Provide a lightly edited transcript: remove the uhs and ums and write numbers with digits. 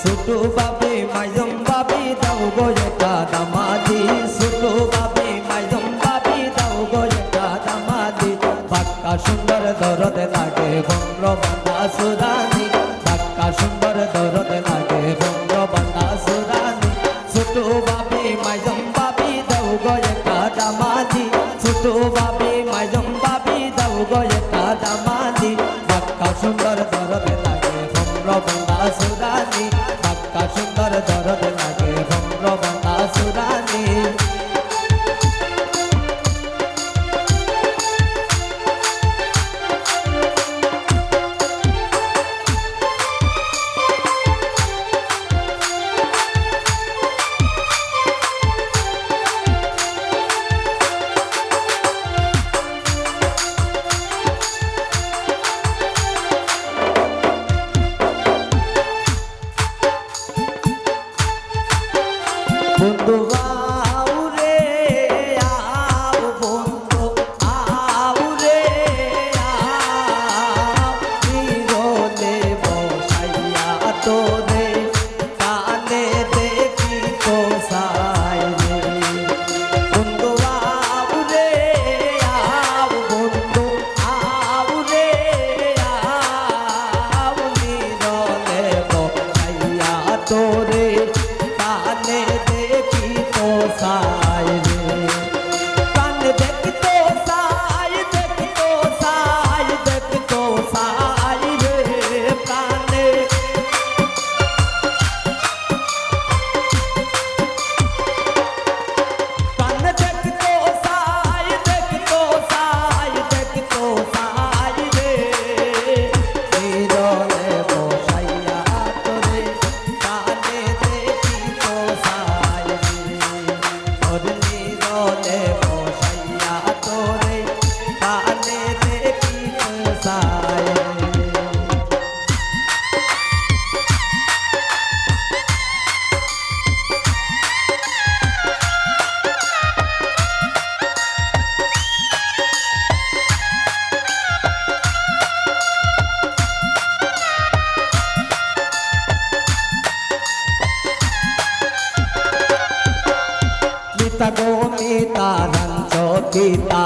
ছোট বাবি মাইজম বাবি দাও গো একটা দামাদি ছোট বাবি মাইজম বাবি দাও গো একটা দামাদি বাক্কা সুন্দর দরদ লাগে ভঙ্গ বান্দা সুরানি বাক্কা সুন্দর দরদ লাগে ভঙ্গ বান্দা সুরানি ছোট বাবি মাইজম বাবি দাও গো একটা দামাদি ছোট বাবি মাইজম বাবি দাও গো একটা দামাদি বাক্কা সুন্দর দরদ লাগে ভঙ্গ বান্দা সুরানি বাক্কা সুন্দর দরদ লাগে ভঙ্গ বান্দা সুরানি বন্ধু আউরে আও বন্ধু আউরে আও নিরলে বসাইয়া তোরে কানে দেখি তো সাই রে বন্ধু আউরে আও বন্ধু আউরে আও নিরলে বসাইয়া তোরে কানে দেখি তো সাই রে কান দেখি তো সাই দেখি তো সাই দেখি তো সাই রে কানে কান দেখি তো সাই দেখি তো সাই দেখি তো সাই রে নিরলে বসাইয়া তোরে কানে দেখি তো সাই রে ওর নিরলে বসাইয়া তোরে কানে দেখি তো সাই রে মিতা গো মিতা রাঞ্চ পিতা